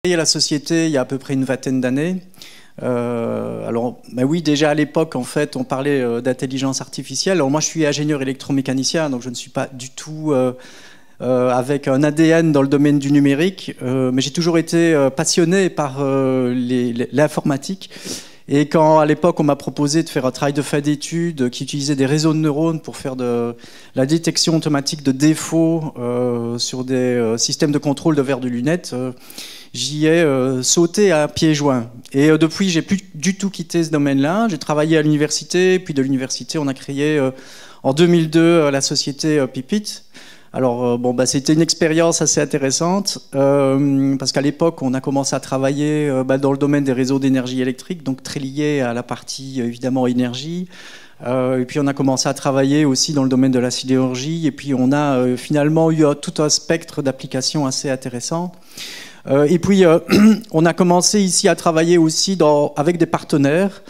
créé la société il y a à peu près une vingtaine d'années. Alors, bah oui, déjà à l'époque, en fait, on parlait d'intelligence artificielle. Alors moi, je suis ingénieur électromécanicien, donc je ne suis pas du tout avec un ADN dans le domaine du numérique, mais j'ai toujours été passionné par l'informatique. Et quand, à l'époque, on m'a proposé de faire un travail de fin d'études qui utilisait des réseaux de neurones pour faire de la détection automatique de défauts sur des systèmes de contrôle de verre de lunettes, j'y ai sauté à pieds joints. Et depuis, j'ai plus du tout quitté ce domaine-là. J'ai travaillé à l'université, puis de l'université, on a créé en 2002 la société Pipit. Alors, bon, bah, c'était une expérience assez intéressante parce qu'à l'époque, on a commencé à travailler dans le domaine des réseaux d'énergie électrique, donc très lié à la partie, évidemment, énergie. Et puis, on a commencé à travailler aussi dans le domaine de la sidérurgie. Et puis, on a finalement eu tout un spectre d'applications assez intéressant. Et puis, on a commencé ici à travailler aussi avec des partenaires.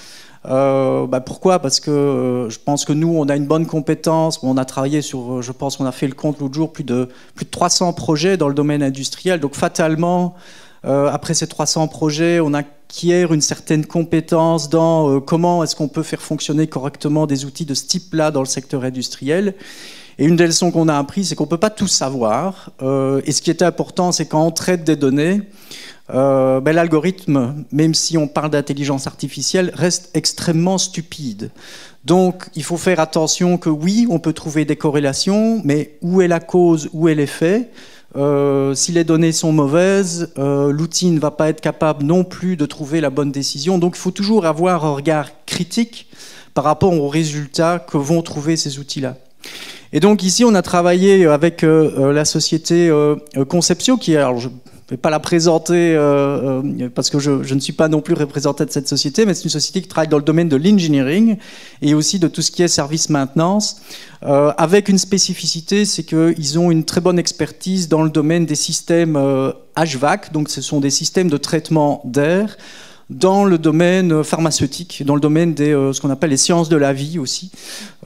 Pourquoi? Parce que je pense que nous, on a une bonne compétence. On a travaillé sur, je pense qu'on a fait le compte l'autre jour, plus de 300 projets dans le domaine industriel. Donc fatalement, après ces 300 projets, on acquiert une certaine compétence dans comment est-ce qu'on peut faire fonctionner correctement des outils de ce type-là dans le secteur industriel. Et une des leçons qu'on a apprises, c'est qu'on ne peut pas tout savoir. Et ce qui est important, c'est quand on traite des données, l'algorithme, même si on parle d'intelligence artificielle, reste extrêmement stupide. Donc, il faut faire attention que oui, on peut trouver des corrélations, mais où est la cause, où est l'effet? Si les données sont mauvaises, l'outil ne va pas être capable non plus de trouver la bonne décision. Donc, il faut toujours avoir un regard critique par rapport aux résultats que vont trouver ces outils-là. Et donc ici, on a travaillé avec la société Conceptio, qui est, alors je ne vais pas la présenter parce que je ne suis pas non plus représentant de cette société, mais c'est une société qui travaille dans le domaine de l'engineering et aussi de tout ce qui est service maintenance, avec une spécificité, c'est qu'ils ont une très bonne expertise dans le domaine des systèmes HVAC, donc ce sont des systèmes de traitement d'air, dans le domaine pharmaceutique, dans le domaine des ce qu'on appelle les sciences de la vie aussi.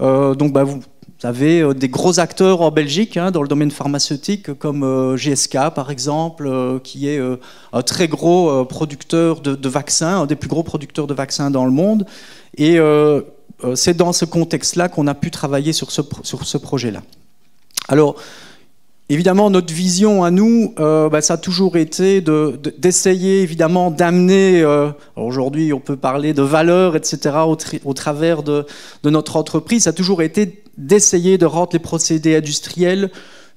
Donc vous avez des gros acteurs en Belgique dans le domaine pharmaceutique comme GSK par exemple, qui est un très gros producteur de vaccins, un des plus gros producteurs de vaccins dans le monde. Et c'est dans ce contexte-là qu'on a pu travailler sur ce projet-là. Alors, évidemment, notre vision à nous, ça a toujours été d'essayer évidemment d'amener, aujourd'hui on peut parler de valeur, etc., au travers de notre entreprise, ça a toujours été d'essayer de rendre les procédés industriels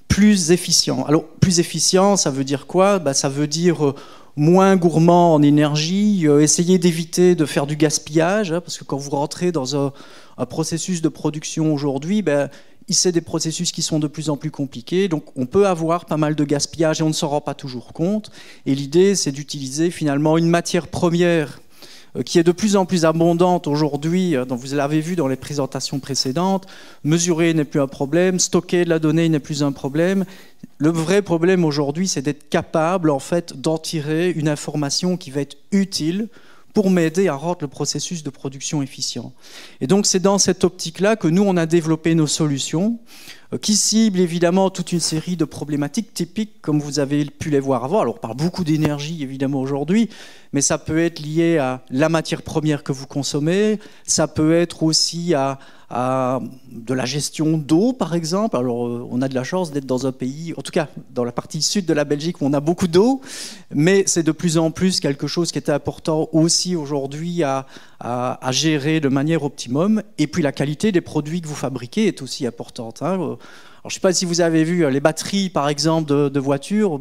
plus efficients. Alors, plus efficient, ça veut dire quoi? Ça veut dire moins gourmand en énergie, essayer d'éviter de faire du gaspillage, parce que quand vous rentrez dans un processus de production aujourd'hui, c'est des processus qui sont de plus en plus compliqués, donc on peut avoir pas mal de gaspillage et on ne s'en rend pas toujours compte. Et l'idée, c'est d'utiliser finalement une matière première qui est de plus en plus abondante aujourd'hui, donc vous l'avez vu dans les présentations précédentes. Mesurer n'est plus un problème, stocker de la donnée n'est plus un problème. Le vrai problème aujourd'hui, c'est d'être capable en fait d'en tirer une information qui va être utile pour m'aider à rendre le processus de production efficient. Et donc c'est dans cette optique-là que nous, on a développé nos solutions qui ciblent évidemment toute une série de problématiques typiques, comme vous avez pu les voir avant. Alors on parle beaucoup d'énergie évidemment aujourd'hui, mais ça peut être lié à la matière première que vous consommez, ça peut être aussi à de la gestion d'eau par exemple. Alors on a de la chance d'être dans un pays, en tout cas dans la partie sud de la Belgique où on a beaucoup d'eau, mais c'est de plus en plus quelque chose qui est important aussi aujourd'hui à gérer de manière optimum. Et puis la qualité des produits que vous fabriquez est aussi importante. Alors, je ne sais pas si vous avez vu les batteries par exemple de voitures.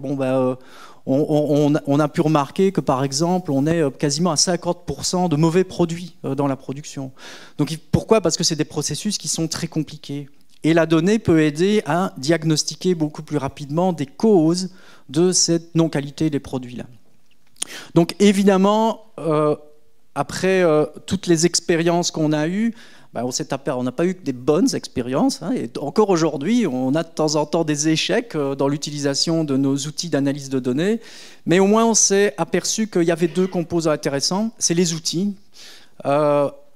On a pu remarquer que, par exemple, on est quasiment à 50% de mauvais produits dans la production. Donc, pourquoi? Parce que c'est des processus qui sont très compliqués. Et la donnée peut aider à diagnostiquer beaucoup plus rapidement des causes de cette non-qualité des produits-là. Donc, évidemment, après toutes les expériences qu'on a eues, on n'a pas eu que des bonnes expériences. Et encore aujourd'hui, on a de temps en temps des échecs dans l'utilisation de nos outils d'analyse de données. Mais au moins, on s'est aperçu qu'il y avait deux composants intéressants. C'est les outils.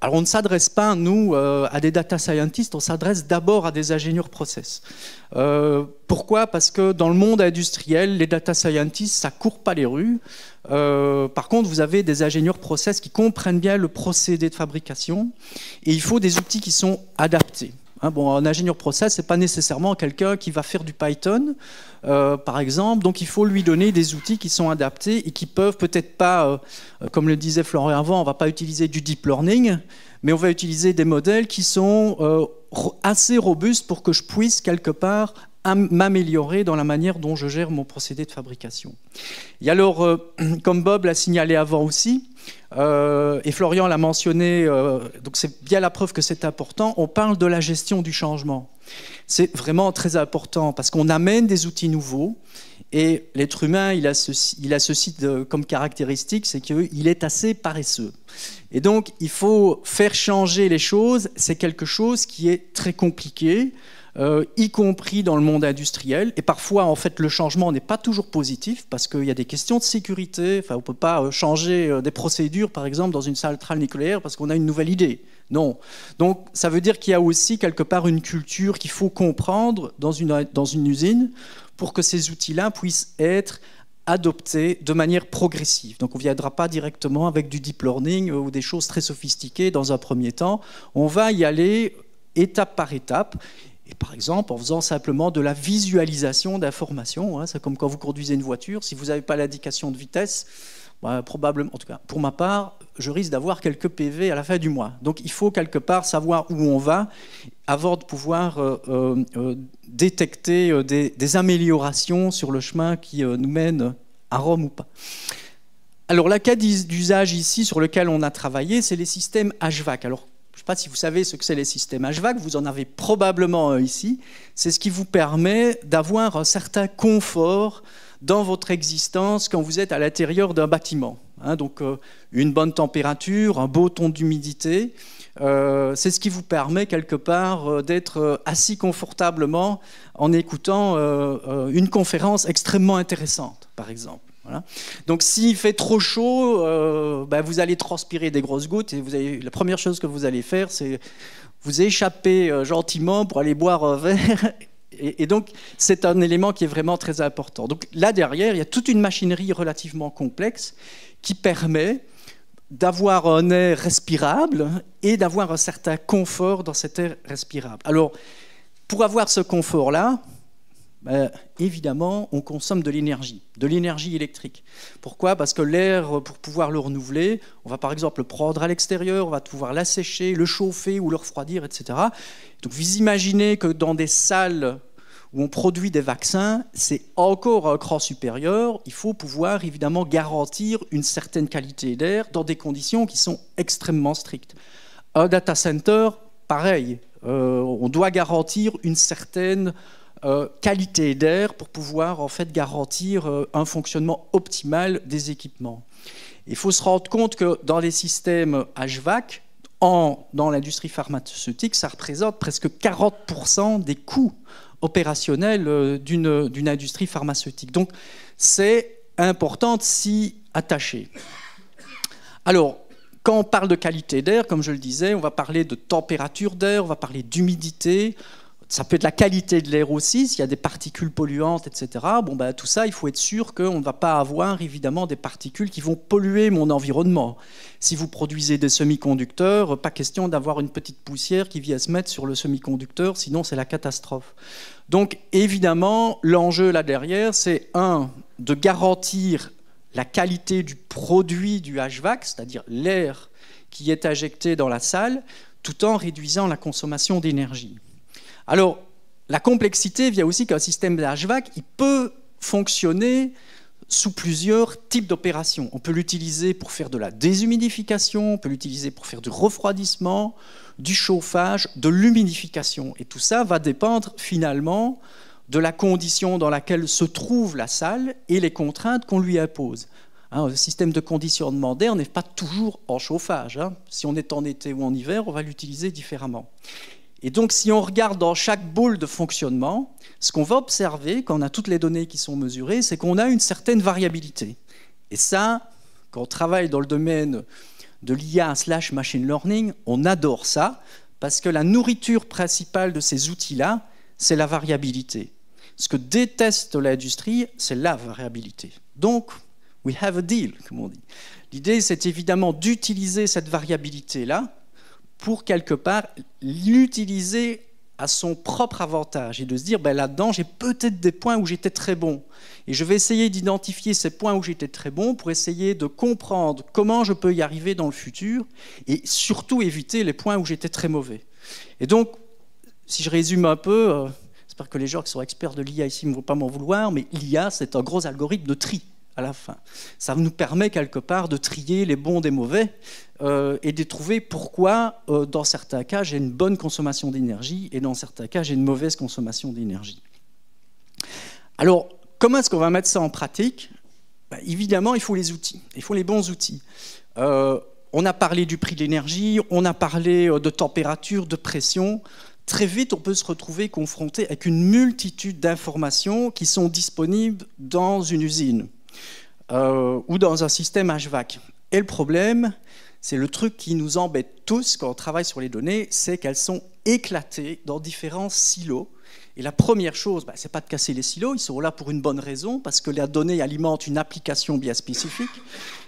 Alors on ne s'adresse pas, nous, à des data scientists, on s'adresse d'abord à des ingénieurs process. Pourquoi? Parce que dans le monde industriel, les data scientists, ça ne court pas les rues. Par contre, vous avez des ingénieurs process qui comprennent bien le procédé de fabrication et il faut des outils qui sont adaptés. Bon, un ingénieur process, ce n'est pas nécessairement quelqu'un qui va faire du Python, par exemple. Donc, il faut lui donner des outils qui sont adaptés et qui peuvent peut-être pas, comme le disait Florian avant, on ne va pas utiliser du deep learning, mais on va utiliser des modèles qui sont assez robustes pour que je puisse, quelque part, m'améliorer dans la manière dont je gère mon procédé de fabrication. Et alors, comme Bob l'a signalé avant aussi, et Florian l'a mentionné, donc c'est bien la preuve que c'est important, on parle de la gestion du changement. C'est vraiment très important parce qu'on amène des outils nouveaux et l'être humain, il a ceci comme caractéristique, c'est qu'il est assez paresseux. Et donc, il faut faire changer les choses, c'est quelque chose qui est très compliqué, y compris dans le monde industriel. Et parfois, en fait, le changement n'est pas toujours positif parce qu'il y a des questions de sécurité. Enfin, on ne peut pas changer des procédures, par exemple, dans une centrale nucléaire parce qu'on a une nouvelle idée. Non. Donc, ça veut dire qu'il y a aussi quelque part une culture qu'il faut comprendre dans une usine pour que ces outils-là puissent être adoptés de manière progressive. Donc on ne viendra pas directement avec du deep learning ou des choses très sophistiquées dans un premier temps. On va y aller étape par étape. Et par exemple, en faisant simplement de la visualisation d'informations. C'est comme quand vous conduisez une voiture. Si vous n'avez pas l'indication de vitesse, probablement, en tout cas pour ma part, je risque d'avoir quelques PV à la fin du mois. Donc il faut quelque part savoir où on va avant de pouvoir détecter des améliorations sur le chemin qui nous mène à Rome ou pas. Alors le cas d'usage ici sur lequel on a travaillé, c'est les systèmes HVAC. Alors, je ne sais pas si vous savez ce que c'est les systèmes HVAC, vous en avez probablement un ici. C'est ce qui vous permet d'avoir un certain confort dans votre existence quand vous êtes à l'intérieur d'un bâtiment. Donc une bonne température, un beau taux d'humidité, c'est ce qui vous permet quelque part d'être assis confortablement en écoutant une conférence extrêmement intéressante, par exemple. Voilà. Donc s'il fait trop chaud, vous allez transpirer des grosses gouttes et la première chose que vous allez faire, c'est vous échapper gentiment pour aller boire un verre. Et donc, c'est un élément qui est vraiment très important. Donc là, derrière, il y a toute une machinerie relativement complexe qui permet d'avoir un air respirable et d'avoir un certain confort dans cet air respirable. Alors, pour avoir ce confort-là, évidemment, on consomme de l'énergie électrique. Pourquoi? Parce que l'air, pour pouvoir le renouveler, on va par exemple le prendre à l'extérieur, on va pouvoir l'assécher, le chauffer ou le refroidir, etc. Donc vous imaginez que dans des salles où on produit des vaccins, c'est encore un cran supérieur. Il faut pouvoir évidemment garantir une certaine qualité d'air dans des conditions qui sont extrêmement strictes. Un data center, pareil, on doit garantir une certaine qualité d'air pour pouvoir en fait garantir un fonctionnement optimal des équipements. Il faut se rendre compte que dans les systèmes HVAC, dans l'industrie pharmaceutique, ça représente presque 40% des coûts opérationnels d'une industrie pharmaceutique. Donc c'est important de s'y attacher. Alors, quand on parle de qualité d'air, comme je le disais, on va parler de température d'air, on va parler d'humidité. Ça peut être la qualité de l'air aussi, s'il y a des particules polluantes, etc. Tout ça, il faut être sûr qu'on ne va pas avoir évidemment des particules qui vont polluer mon environnement. Si vous produisez des semi-conducteurs, pas question d'avoir une petite poussière qui vient se mettre sur le semi-conducteur, sinon c'est la catastrophe. Donc évidemment, l'enjeu là derrière, c'est de garantir la qualité du produit du HVAC, c'est-à-dire l'air qui est injecté dans la salle, tout en réduisant la consommation d'énergie. Alors, la complexité vient aussi qu'un système de HVAC, il peut fonctionner sous plusieurs types d'opérations. On peut l'utiliser pour faire de la déshumidification, on peut l'utiliser pour faire du refroidissement, du chauffage, de l'humidification. Et tout ça va dépendre finalement de la condition dans laquelle se trouve la salle et les contraintes qu'on lui impose. Le système de conditionnement d'air n'est pas toujours en chauffage. Si on est en été ou en hiver, on va l'utiliser différemment. Et donc, si on regarde dans chaque boule de fonctionnement, ce qu'on va observer, quand on a toutes les données qui sont mesurées, c'est qu'on a une certaine variabilité. Et ça, quand on travaille dans le domaine de l'IA/machine learning, on adore ça, parce que la nourriture principale de ces outils-là, c'est la variabilité. Ce que déteste l'industrie, c'est la variabilité. Donc, we have a deal, comme on dit. L'idée, c'est évidemment d'utiliser cette variabilité-là pour, quelque part, l'utiliser à son propre avantage et de se dire, ben là-dedans, j'ai peut-être des points où j'étais très bon. Et je vais essayer d'identifier ces points où j'étais très bon pour essayer de comprendre comment je peux y arriver dans le futur et surtout éviter les points où j'étais très mauvais. Et donc, si je résume un peu, j'espère que les gens qui sont experts de l'IA ici ne vont pas m'en vouloir, mais l'IA, c'est un gros algorithme de tri à la fin. Ça nous permet quelque part de trier les bons des mauvais et de trouver pourquoi, dans certains cas, j'ai une bonne consommation d'énergie et dans certains cas, j'ai une mauvaise consommation d'énergie. Alors, comment est-ce qu'on va mettre ça en pratique? Ben, évidemment, il faut les outils, il faut les bons outils. On a parlé du prix de l'énergie, on a parlé de température, de pression. Très vite, on peut se retrouver confronté avec une multitude d'informations qui sont disponibles dans une usine ou dans un système HVAC. Et le problème, c'est le truc qui nous embête tous quand on travaille sur les données, c'est qu'elles sont éclatées dans différents silos. Et la première chose, ce n'est pas de casser les silos, ils sont là pour une bonne raison, parce que la donnée alimente une application bien spécifique.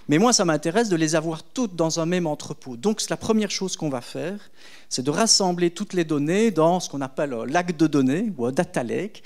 Mais moi, ça m'intéresse de les avoir toutes dans un même entrepôt. Donc, la première chose qu'on va faire, c'est de rassembler toutes les données dans ce qu'on appelle un lac de données, ou un data lake,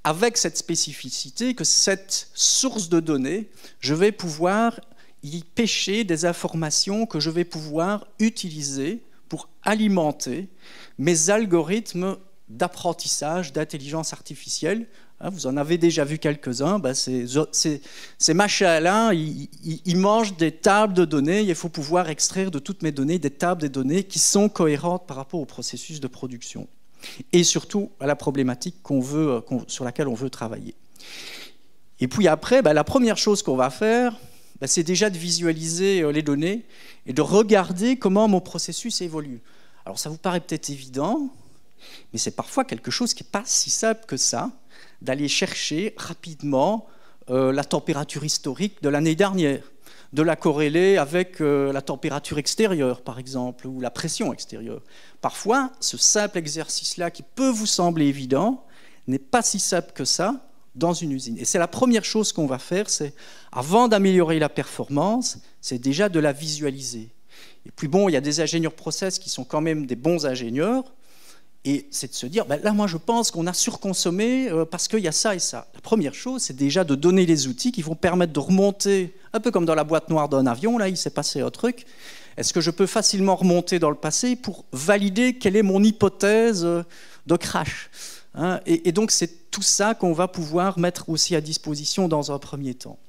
avec cette spécificité que cette source de données, je vais pouvoir y pêcher des informations que je vais pouvoir utiliser pour alimenter mes algorithmes d'apprentissage, d'intelligence artificielle. Vous en avez déjà vu quelques-uns. Ces machins-là, ils mangent des tables de données. Il faut pouvoir extraire de toutes mes données des tables de données qui sont cohérentes par rapport au processus de production et surtout à la problématique sur laquelle on veut travailler. Et puis après, la première chose qu'on va faire, c'est déjà de visualiser les données et de regarder comment mon processus évolue. Alors ça vous paraît peut-être évident, mais c'est parfois quelque chose qui n'est pas si simple que ça, d'aller chercher rapidement la température historique de l'année dernière, de la corréler avec la température extérieure, par exemple, ou la pression extérieure. Parfois, ce simple exercice-là, qui peut vous sembler évident, n'est pas si simple que ça dans une usine. Et c'est la première chose qu'on va faire, c'est, avant d'améliorer la performance, c'est déjà de la visualiser. Et puis bon, il y a des ingénieurs process qui sont quand même des bons ingénieurs, et c'est de se dire, là, moi, je pense qu'on a surconsommé parce qu'il y a ça et ça. La première chose, c'est déjà de donner les outils qui vont permettre de remonter, un peu comme dans la boîte noire d'un avion, là, il s'est passé un truc. Est-ce que je peux facilement remonter dans le passé pour valider quelle est mon hypothèse de crash, hein? Et donc, c'est tout ça qu'on va pouvoir mettre aussi à disposition dans un premier temps.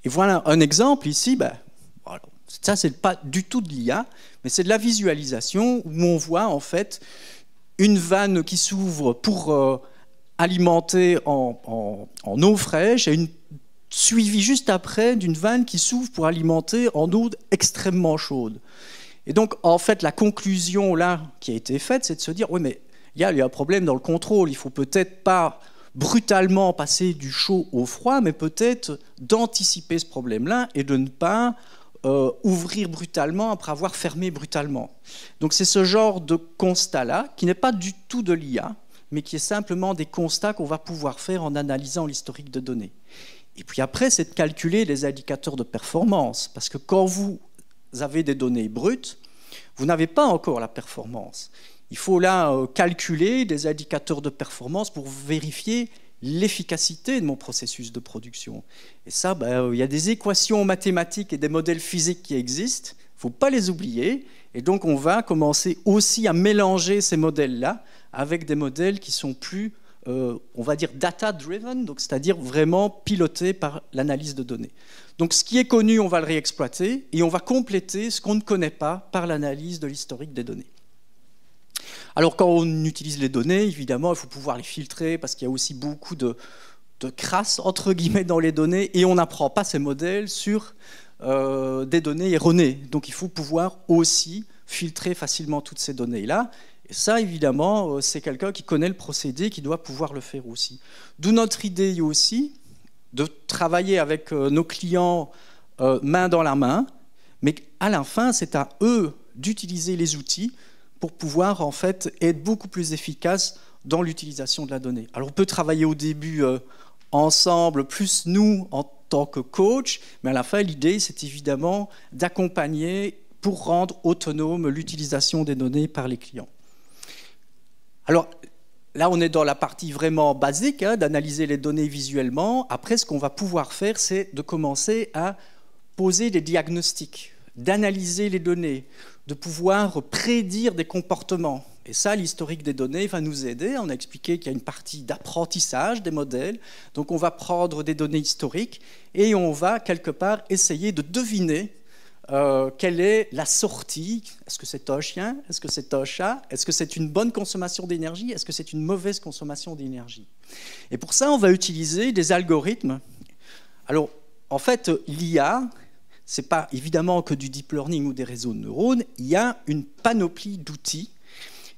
Et voilà un exemple ici, voilà. Ça, ce n'est pas du tout de l'IA, mais c'est de la visualisation où on voit en fait une vanne qui s'ouvre pour alimenter en eau fraîche et suivie juste après d'une vanne qui s'ouvre pour alimenter en eau extrêmement chaude. Et donc, en fait, la conclusion là qui a été faite, c'est de se dire, oui, mais il y a un problème dans le contrôle, il ne faut peut-être pas brutalement passer du chaud au froid, mais peut-être d'anticiper ce problème-là et de ne pas ouvrir brutalement après avoir fermé brutalement. Donc c'est ce genre de constat-là, qui n'est pas du tout de l'IA, mais qui est simplement des constats qu'on va pouvoir faire en analysant l'historique de données. Et puis après, c'est de calculer les indicateurs de performance, parce que quand vous avez des données brutes, vous n'avez pas encore la performance. Il faut là calculer des indicateurs de performance pour vérifier l'efficacité de mon processus de production. Et ça, il y a des équations mathématiques et des modèles physiques qui existent, il ne faut pas les oublier, et donc on va commencer aussi à mélanger ces modèles-là avec des modèles qui sont plus, on va dire, data-driven, donc c'est-à-dire vraiment pilotés par l'analyse de données. Donc ce qui est connu, on va le réexploiter, et on va compléter ce qu'on ne connaît pas par l'analyse de l'historique des données. Alors quand on utilise les données, évidemment, il faut pouvoir les filtrer parce qu'il y a aussi beaucoup de crasse, entre guillemets, dans les données et on n'apprend pas ces modèles sur des données erronées. Donc il faut pouvoir aussi filtrer facilement toutes ces données-là. Et ça, évidemment, c'est quelqu'un qui connaît le procédé qui doit pouvoir le faire aussi. D'où notre idée aussi de travailler avec nos clients main dans la main, mais à la fin, c'est à eux d'utiliser les outils pour pouvoir en fait être beaucoup plus efficaces dans l'utilisation de la donnée. Alors on peut travailler au début ensemble, plus nous en tant que coach, mais à la fin, l'idée, c'est évidemment d'accompagner pour rendre autonome l'utilisation des données par les clients. Alors là, on est dans la partie vraiment basique, d'analyser les données visuellement. Après, ce qu'on va pouvoir faire, c'est de commencer à poser des diagnostics, d'analyser les données, de pouvoir prédire des comportements. Et ça, l'historique des données va nous aider. On a expliqué qu'il y a une partie d'apprentissage des modèles. Donc on va prendre des données historiques et on va quelque part essayer de deviner quelle est la sortie. Est-ce que c'est un chien? Est-ce que c'est un chat? Est-ce que c'est une bonne consommation d'énergie? Est-ce que c'est une mauvaise consommation d'énergie? Et pour ça, on va utiliser des algorithmes. Alors, en fait, l'IA, ce n'est pas évidemment que du deep learning ou des réseaux de neurones. Il y a une panoplie d'outils.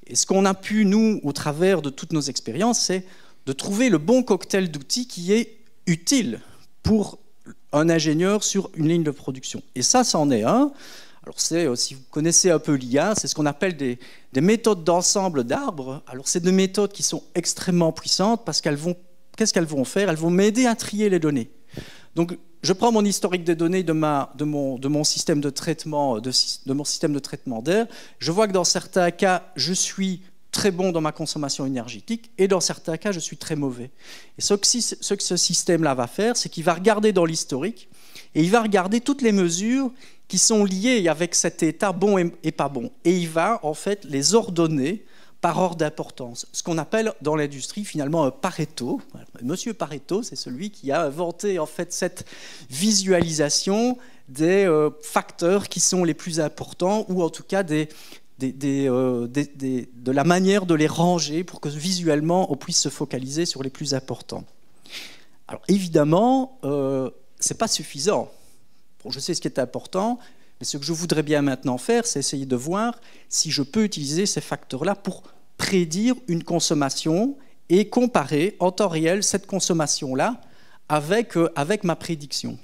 Et ce qu'on a pu, nous, au travers de toutes nos expériences, c'est de trouver le bon cocktail d'outils qui est utile pour un ingénieur sur une ligne de production. Et ça, c'en est un. Alors, si vous connaissez un peu l'IA, c'est ce qu'on appelle des méthodes d'ensemble d'arbres. Alors, c'est des méthodes qui sont extrêmement puissantes parce qu'est-ce qu'elles vont faire? Elles vont m'aider à trier les données. Donc, je prends mon historique des données de mon système de traitement d'air. Je vois que dans certains cas, je suis très bon dans ma consommation énergétique et dans certains cas, je suis très mauvais. Et ce que ce système-là va faire, c'est qu'il va regarder dans l'historique et il va regarder toutes les mesures qui sont liées avec cet état bon et pas bon. Et il va en fait les ordonner par ordre d'importance, ce qu'on appelle dans l'industrie finalement un Pareto. Monsieur Pareto, c'est celui qui a inventé en fait cette visualisation des facteurs qui sont les plus importants, ou en tout cas de la manière de les ranger pour que visuellement on puisse se focaliser sur les plus importants. Alors évidemment, c'est pas suffisant. Bon, je sais ce qui est important, mais ce que je voudrais bien maintenant faire, c'est essayer de voir si je peux utiliser ces facteurs-là pour prédire une consommation et comparer en temps réel cette consommation-là avec ma prédiction.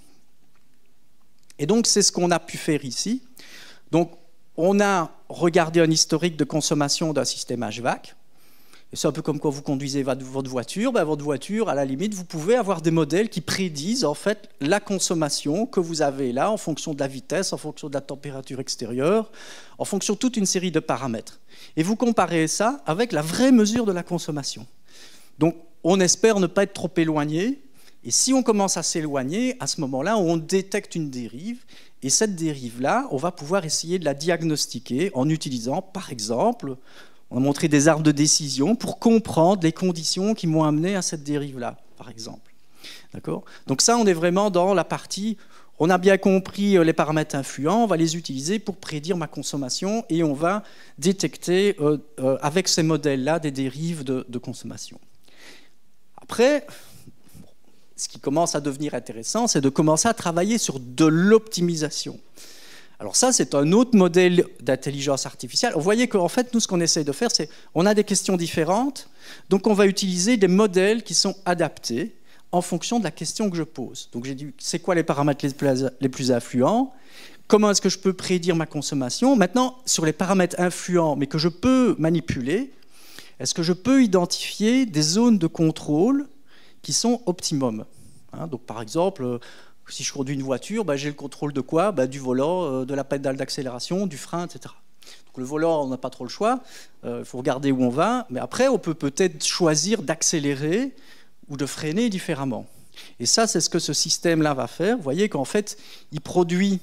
Et donc, c'est ce qu'on a pu faire ici. Donc, on a regardé un historique de consommation d'un système HVAC. Et c'est un peu comme quand vous conduisez votre voiture. Ben, votre voiture, à la limite, vous pouvez avoir des modèles qui prédisent en fait la consommation que vous avez là en fonction de la vitesse, en fonction de la température extérieure, en fonction de toute une série de paramètres. Et vous comparez ça avec la vraie mesure de la consommation. Donc, on espère ne pas être trop éloigné. Et si on commence à s'éloigner, à ce moment-là, on détecte une dérive. Et cette dérive-là, on va pouvoir essayer de la diagnostiquer en utilisant, par exemple, on a montré des arbres de décision pour comprendre les conditions qui m'ont amené à cette dérive-là, par exemple. D'accord ? Donc ça, on est vraiment dans la partie, on a bien compris les paramètres influents, on va les utiliser pour prédire ma consommation et on va détecter avec ces modèles-là des dérives de consommation. Après, ce qui commence à devenir intéressant, c'est de commencer à travailler sur de l'optimisation. Alors ça, c'est un autre modèle d'intelligence artificielle. Vous voyez qu'en fait, nous, ce qu'on essaye de faire, c'est on a des questions différentes, donc on va utiliser des modèles qui sont adaptés en fonction de la question que je pose. Donc j'ai dit, c'est quoi les paramètres les plus influents? Comment est-ce que je peux prédire ma consommation? Maintenant, sur les paramètres influents, mais que je peux manipuler, est-ce que je peux identifier des zones de contrôle qui sont optimum? Donc par exemple, si je conduis une voiture, j'ai le contrôle de quoi? Du volant, de la pédale d'accélération, du frein, etc. Donc le volant, on n'a pas trop le choix, il faut regarder où on va, mais après on peut peut-être choisir d'accélérer ou de freiner différemment. Et ça, c'est ce que ce système-là va faire. Vous voyez qu'en fait, il produit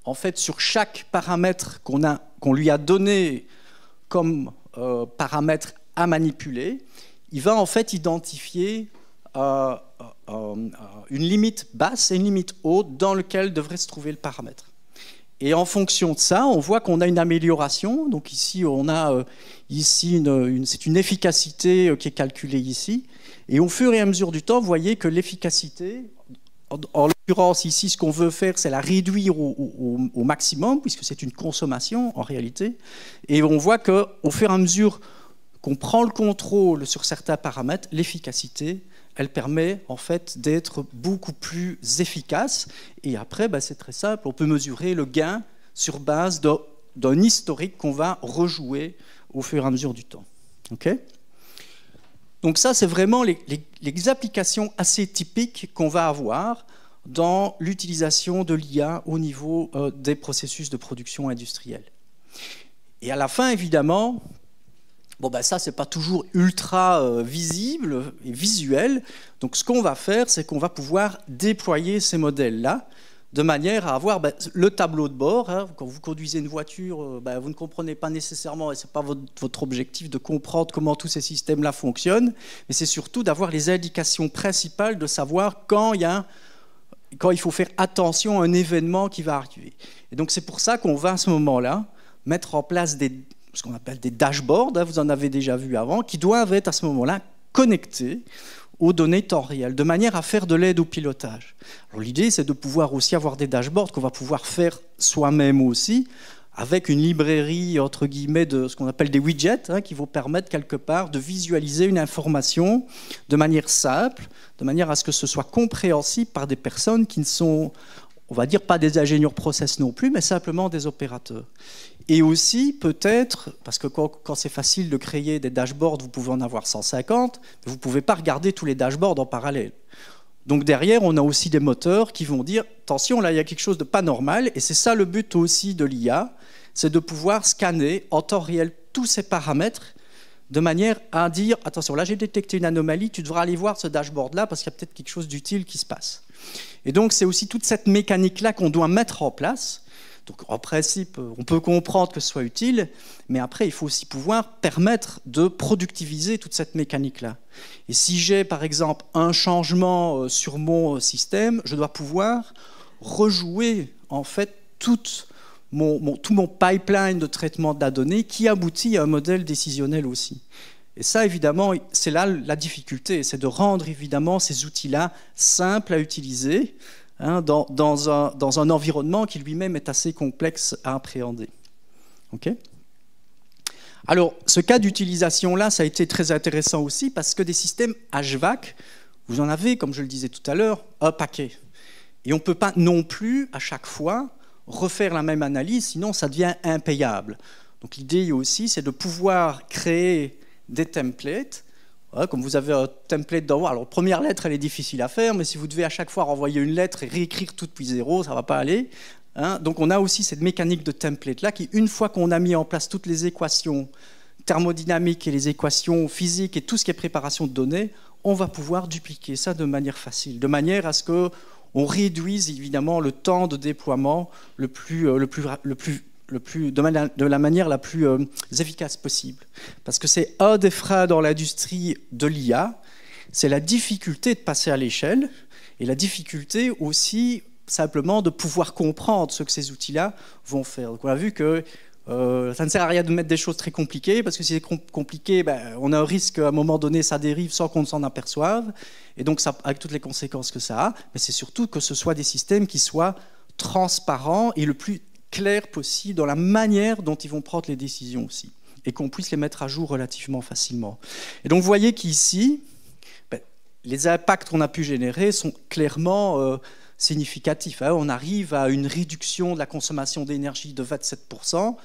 en fait, sur chaque paramètre qu'on lui a donné comme paramètre à manipuler, il va en fait identifier une limite basse et une limite haute dans laquelle devrait se trouver le paramètre. Et en fonction de ça, on voit qu'on a une amélioration. Donc ici, on a c'est une efficacité qui est calculée ici. Et au fur et à mesure du temps, vous voyez que l'efficacité, en l'occurrence ici, ce qu'on veut faire, c'est la réduire au maximum, puisque c'est une consommation en réalité. Et on voit qu'au fur et à mesure qu'on prend le contrôle sur certains paramètres, l'efficacité elle permet en fait d'être beaucoup plus efficace. Et après, c'est très simple, on peut mesurer le gain sur base d'un historique qu'on va rejouer au fur et à mesure du temps. Okay. Donc ça, c'est vraiment les applications assez typiques qu'on va avoir dans l'utilisation de l'IA au niveau des processus de production industrielle. Et à la fin, évidemment, ça, c'est pas toujours ultra visible et visuel. Donc ce qu'on va faire, c'est qu'on va pouvoir déployer ces modèles-là de manière à avoir le tableau de bord. Hein. Quand vous conduisez une voiture, vous ne comprenez pas nécessairement, et ce n'est pas votre objectif de comprendre comment tous ces systèmes-là fonctionnent, mais c'est surtout d'avoir les indications principales, de savoir quand il faut faire attention à un événement qui va arriver. Et donc c'est pour ça qu'on va à ce moment-là mettre en place ce qu'on appelle des dashboards, hein, vous en avez déjà vu avant, qui doivent être à ce moment-là connectés aux données temps réel, de manière à faire de l'aide au pilotage. Alors l'idée, c'est de pouvoir aussi avoir des dashboards qu'on va pouvoir faire soi-même aussi, avec une librairie, entre guillemets, de ce qu'on appelle des widgets, hein, qui vont permettre quelque part de visualiser une information de manière simple, de manière à ce que ce soit compréhensible par des personnes qui ne sont, on va dire, pas des ingénieurs process non plus, mais simplement des opérateurs. Et aussi, peut-être, parce que quand c'est facile de créer des dashboards, vous pouvez en avoir 150, mais vous ne pouvez pas regarder tous les dashboards en parallèle. Donc derrière, on a aussi des moteurs qui vont dire, attention, là, il y a quelque chose de pas normal, et c'est ça le but aussi de l'IA, c'est de pouvoir scanner en temps réel tous ces paramètres, de manière à dire, attention, là, j'ai détecté une anomalie, tu devras aller voir ce dashboard-là, parce qu'il y a peut-être quelque chose d'utile qui se passe. Et donc, c'est aussi toute cette mécanique-là qu'on doit mettre en place. Donc, en principe, on peut comprendre que ce soit utile, mais après, il faut aussi pouvoir permettre de productiviser toute cette mécanique-là. Et si j'ai, par exemple, un changement sur mon système, je dois pouvoir rejouer, en fait, tout mon pipeline de traitement de la donnée qui aboutit à un modèle décisionnel aussi. Et ça, évidemment, c'est là la difficulté, c'est de rendre, évidemment, ces outils-là simples à utiliser, hein, dans un environnement qui lui-même est assez complexe à appréhender. Okay. Alors, ce cas d'utilisation-là, ça a été très intéressant aussi parce que des systèmes HVAC, vous en avez, comme je le disais tout à l'heure, un paquet. Et on ne peut pas non plus, à chaque fois, refaire la même analyse, sinon ça devient impayable. Donc l'idée aussi, c'est de pouvoir créer des templates. Ouais, comme vous avez un template d'envoi, alors première lettre, elle est difficile à faire, mais si vous devez à chaque fois renvoyer une lettre et réécrire tout depuis zéro, ça ne va pas aller. Hein. Donc on a aussi cette mécanique de template-là qui, une fois qu'on a mis en place toutes les équations thermodynamiques et les équations physiques et tout ce qui est préparation de données, on va pouvoir dupliquer ça de manière facile, de manière à ce qu'on réduise évidemment le temps de déploiement de la manière la plus efficace possible. Parce que c'est un des freins dans l'industrie de l'IA, c'est la difficulté de passer à l'échelle et la difficulté aussi simplement de pouvoir comprendre ce que ces outils-là vont faire. Donc on a vu que ça ne sert à rien de mettre des choses très compliquées, parce que si c'est compliqué, on a un risque qu'à un moment donné, ça dérive sans qu'on s'en aperçoive, et donc ça, avec toutes les conséquences que ça a, mais c'est surtout que ce soit des systèmes qui soient transparents et le plus clair possible dans la manière dont ils vont prendre les décisions aussi, et qu'on puisse les mettre à jour relativement facilement. Et donc vous voyez qu'ici, les impacts qu'on a pu générer sont clairement significatifs. Hein. On arrive à une réduction de la consommation d'énergie de 27%.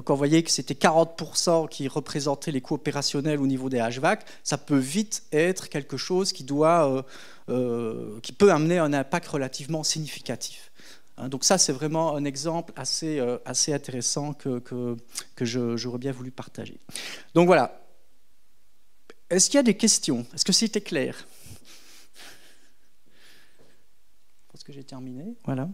Quand vous voyez que c'était 40% qui représentaient les coûts opérationnels au niveau des HVAC, ça peut vite être quelque chose qui peut amener un impact relativement significatif. Donc ça, c'est vraiment un exemple assez intéressant que j'aurais bien voulu partager. Donc voilà. Est-ce qu'il y a des questions? Est-ce que c'était clair? Je pense que j'ai terminé. Voilà.